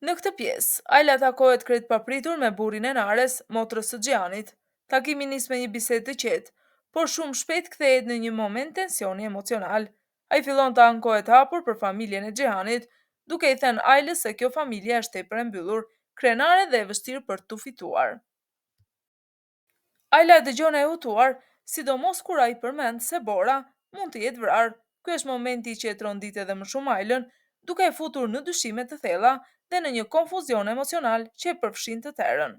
Në këtë pjesë, Ajla takohet krejt papritur me burrin e Nares, motrës së Xhianit. Takimi nis me një bisedë të qetë, por shumë shpejt kthehet në një moment tensioni emocional. Ai fillon të ankohet hapur për familjen e Xhianit, duke i thënë Ajlës se kjo familje është tepër e mbyllur, krenare dhe e vështirë për t'u fituar. Ajla e dëgjon e hutuar, sidomos kur ai përmend se Bora mund të jetë vrarë. Ky është momenti që e trondit edhe më shumë Ajlën, duke e futur në dyshime të thella dhe në një konfuzion emocional që e përfshin të tërën.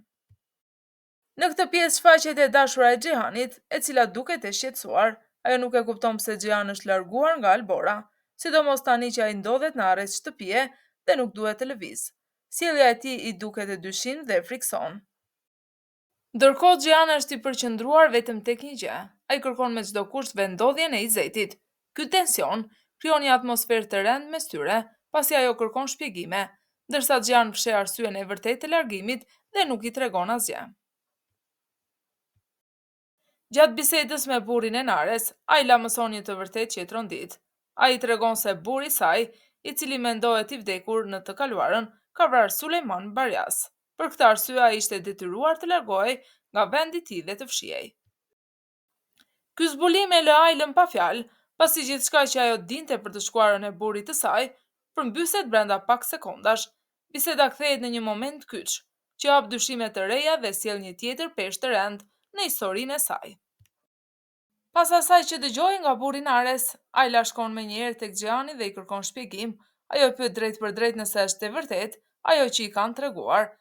Në këtë pjesë shfaqet e dashura e Xhihanit, e cila duket e shqetësuar. Ajo nuk e kupton pse Xhihan është larguar nga Albora, sidomos tani që ai ndodhet në arrest shtëpie dhe nuk duhet të lëviz. Sjellja e tij i duket e dyshim dhe e frikson. Ndërkohë Xhihan është i përqendruar vetëm tek një gjë. Ai kërkon me çdo kusht vendodhjen e Izetit. Ky tension krijon një atmosferë të rëndë mes tyre, pasi ajo kërkon shpjegime, ndërsa Xhihan fsheh arsyen e vërtetë të largimit dhe nuk i tregon asgjë. Gjatë bisedës me burrin e Nares, Ajla mëson një të vërtetë që e trondit. Ai i tregon se burri i saj, i cili mendohet i vdekur në të kaluarën, ka vrarë Sulejman Barjas. Për këtë arsye ai ishte detyruar të largohej nga vendi i tij dhe të fshihej. Ky zbulim e lë Ajlën pa fjalë, pasi gjithçka që ajo dinte për të shkuarën e burrit të saj, përmbyset brenda pak sekondash. Biseda kthehet në një moment kyç, që hap dyshime të reja dhe sjell një tjetër peshë të rëndë në historinë e saj. Pas asaj që dëgjoi nga burri i Nares, Ajla shkon menjëherë tek Xhiani dhe i kërkon shpjegim. Ajo e pyet drejt për drejt nëse është e vërtetë ajo që i kanë treguar.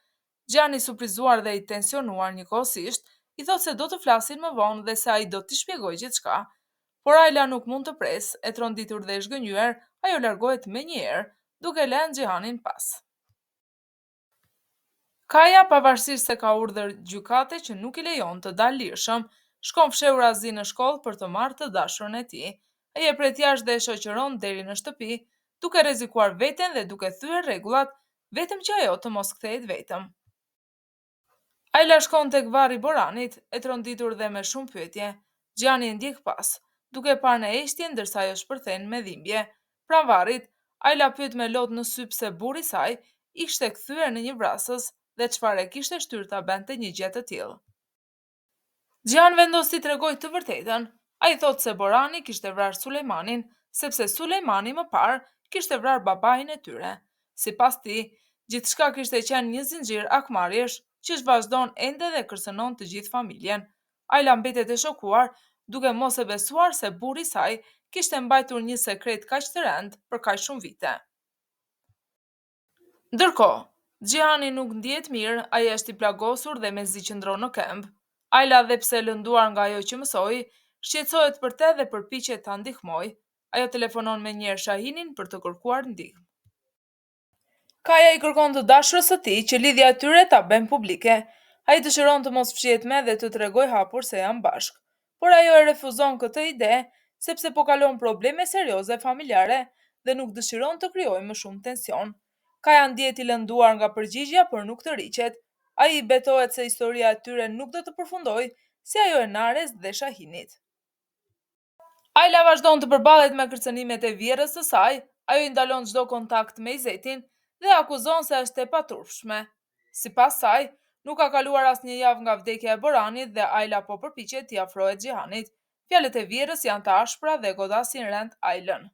Xhiani, surprizuar dhe i tensionuar njëkohësisht, i thot se do të flasin më vonë dhe se ai do t'i shpjegojë gjithçka. Por Ajla nuk mund të presë, e tronditur dhe e zhgënjur, ajo largohet menjëherë, duke lënë Xhihanin pas. Kaja, pavarësisht se ka urdhër gjykate që nuk i lejon të dalë lirshëm, shkon fshehur azi në shkollë për të marrë të dashurën e tij. Ai e pret jashtë dhe e shoqëron deri në shtëpi, duke rrezikuar veten dhe duke thyer rregullat, vetëm që ajo të mos kthehet vetëm. Ajla shkon tek varri i Boranit, e tronditur dhe me shumë pyetje. Xhiani e ndjek pas, duke parë në eshtje ndërsa ajo shpërthen me dhimbje. Pranë varrit, Ajla pyet me lot në sy pse burri i saj ishte kthyer në një vrasës dhe çfarë e kishte shtyrë ta bënte një gjë të tillë. Xhihan vendos t'i tregojë të vërtetën. Ai thot se Borani kishte vrarë Sulejmanin, sepse Sulejmani më parë kishte vrarë babain e tyre. Sipas tij, gjithçka kishte qenë një zinxhir akmarrjesh që vazhdon ende dhe kërcënon të gjithë familjen. Ajla mbetet e shokuar, duke mos e besuar se burri i saj kishte mbajtur një sekret kaq të rëndë për kaq shumë vite. Ndërkohë, Xhihani nuk ndihet mirë, ai është i plagosur dhe mezi qëndron në këmbë. Ajla, dhe pse e lënduar nga ajo që mësoi, shqetësohet për të dhe përpiqet ta ndihmojë. Ajo telefonon menjëherë Shahinin për të kërkuar ndihmë. Kaja i kërkon të dashurës së tij që lidhja e tyre ta bëjnë publike. Ai dëshiron të mos fshihet me dhe të tregojë hapur se janë bashkë, por ajo e refuzon këtë ide sepse po kalon probleme serioze familjare dhe nuk dëshiron të krijojë më shumë tension. Kaja ndihet i lënduar nga përgjigjja, por nuk të riqet. Ai i betohet se historia e tyre nuk do të përfundojë si ajo e Nares dhe Shahinit. Ajla vazhdon të përballet me kërcënimet e vjerrës së saj, ajo i ndalon çdo kontakt me Izetin dhe akuzon se është e paturpshme. Sipas saj, nuk ka kaluar asnjë javë nga vdekja e Boranit dhe Ajla po përpiqet t'i afrohet Xhihanit. Fjalët e vjerrës janë të ashpra dhe godasin rënd Ajlën.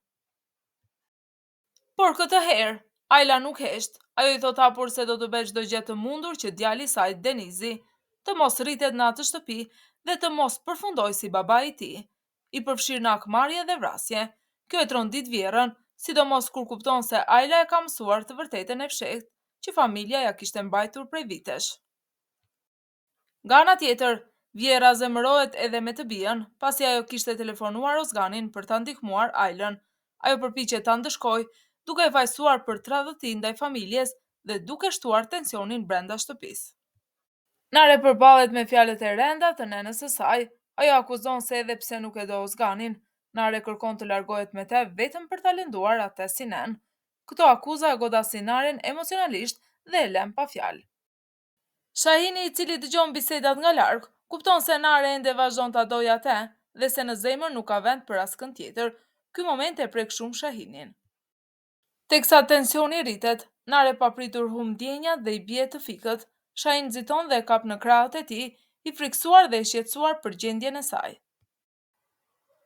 Por këtë herë, Ajla nuk hesht. Ajo i thot hapur se do të bëjë çdo gjë të mundur që djali i saj, Denizi, të mos rritet në atë shtëpi dhe të mos përfundojë si babai i tij, i përfshirë në akmarrje dhe vrasje. Kjo e trondit vjerrën, sidomos kur kupton se Ajla e ka mësuar të vërtetën e fshehtë që familja ja kishte mbajtur prej vitesh. Nga ana tjetër, vjerra zemërohet edhe me të bijën, pasi ajo kishte telefonuar Ozganin për ta ndihmuar Ajlën. Ajo përpiqet ta ndëshkojë, duke e fajsuar për tradhti ndaj familjes dhe duke shtuar tensionin brenda shtëpisë. Nare përballet me fjalët e rënda të nënës së saj. Ajo akuzon se edhe pse nuk e do Ozganin, Nare kërkon të largohet me të vetëm për ta lënduar atë si nën. Këto akuza e godasin Naren emocionalisht dhe e lën pa fjalë. Shahini, i cili dëgjon bisedat nga larg, kupton se Nare ende vazhdon ta dojë atë dhe se në zemër nuk ka vend për askën tjetër. Ky moment e prek shumë Shahinin. Teksa tensioni rritet, Nare papritur humb ndjenjat dhe i bie të fikët, Shai nxiton dhe e kap në krahët e tij, i friksuar dhe i shqetësuar për gjendjen e saj.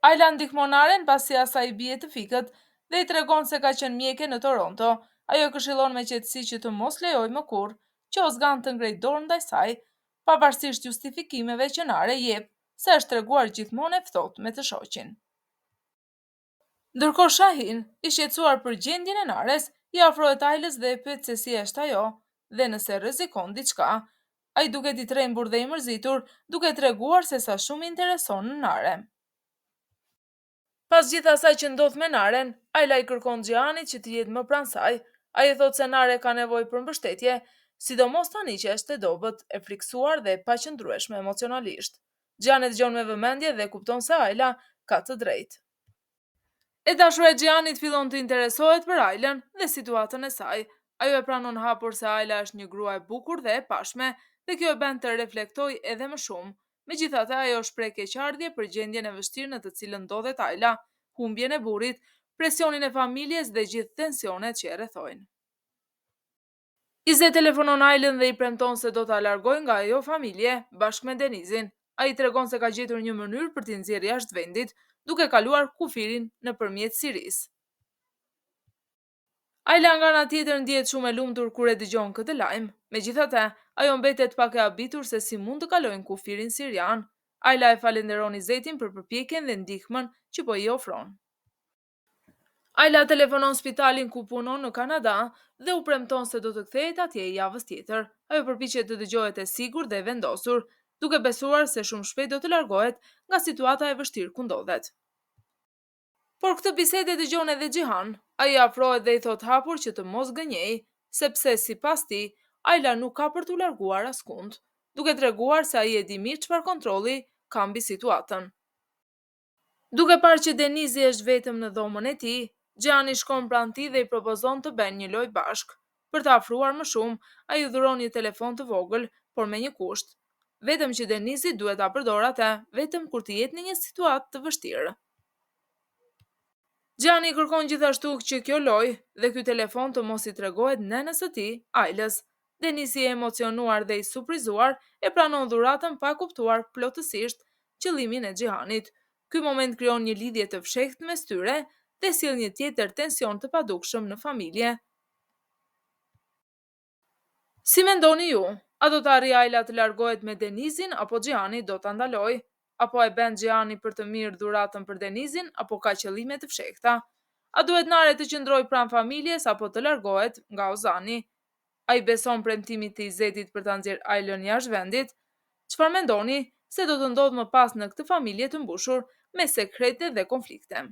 Ayla ndihmon Naren pasi asaj i bie të fikët dhe i tregon se ka qenë mjeke në Toronto. Ajo e këshillon me qetësi që të mos lejojë më kurrë që Ozgan të ngrejë dorë ndaj saj, pavarësisht justifikimeve që Nare jep se është treguar gjithmonë e ftohtë me të shoqin. Ndërkohë Shahin, i shqetësuar për gjendjen e Nares, i afrohet Ailës dhe e pyet se si është ajo dhe nëse rrezikon diçka. Ai duket i trembur dhe i mërzitur, duke treguar se sa shumë i intereson në Nare. Pas gjithë asaj që ndodh me Naren, Ayla i kërkon Xhianit që të jetë më pranë saj. Ai i thot se Nare ka nevojë për mbështetje, sidomos tani që është e dobët, e friksuar dhe e paqëndrueshme emocionalisht. Xhiani dëgjon me vëmendje dhe kupton se Ayla ka të drejtë. E dashura e Xhianit fillon të interesohet për Aylën dhe situatën e saj. Ajo e pranon hapur se Ayla është një grua e bukur dhe e pashme, dhe kjo e bën të reflektojë edhe më shumë. Megjithatë, ajo shpreh keqardhje për gjendjen e vështirë në të cilën ndodhet Ayla, humbjen e burrit, presionin e familjes dhe gjithë tensionet që e rrethojnë. Ize telefonon Aylën dhe i premton se do ta largojë nga ajo familje bashkë me Denizin. Ai tregon se ka gjetur një mënyrë për t'i nxjerrë jashtë vendit, duke kaluar kufirin nëpërmjet Siris. Ayla nga ana tjetër ndihet shumë e lumtur kur e dëgjon këtë lajm. Megjithatë, ajo mbetet pak e habitur se si mund të kalojnë kufirin sirian. Ayla e falenderon Izetin për përpjekjen dhe ndihmën që po i ofron. Ayla telefonon spitalin ku punon në Kanada dhe u premton se do të kthehet atje javës tjetër. Ajo përpiqet të dëgjohet e sigurt dhe e vendosur, duke besuar se shumë shpejt do të largohet nga situata e vështirë ku ndodhet. Por këtë bisedë dëgjon edhe Xhihan. Ai afrohet dhe i thot hapur që të mos gënjej, sepse sipas tij, Ayla nuk ka për t'u larguar askund, duke treguar se ai e di mirë çfarë kontrolli ka mbi situatën. Duke parë që Denizi është vetëm në dhomën e tij, Xhani shkon pranë tij dhe i propozon të bëjnë një lojë bashk. Për të afruar më shumë, ai i dhuron një telefon të vogël, por me një kusht. Vetëm që Denizi duhet ta përdorë atë vetëm kur të jetë në një situatë të vështirë. Xhani kërkon gjithashtu që kjo lojë dhe ky telefon të mos i tregohet nënës së tij, Ailës. Denisi i emocionuar dhe i surprizuar e pranon dhuratën pa kuptuar plotësisht qëllimin e Xhihanit. Ky moment krijon një lidhje të fshehtë mes tyre dhe sjell një tjetër tension të padukshëm në familje. Si mendoni ju? A do të arrijë Ayla të largohet me Denizin apo Xhihani do ta ndalojë? Apo e bën Xhihani për të mirë dhuratën për Denizin apo ka qëllime të fshehta? A duhet Nare të qëndrojë pranë familjes apo të largohet nga Ozani? Ai beson premtimit të Izetit për ta nxjerrë Aylën jashtë vendit? Çfarë mendoni se do të ndodhë më pas në këtë familje të mbushur me sekrete dhe konflikte?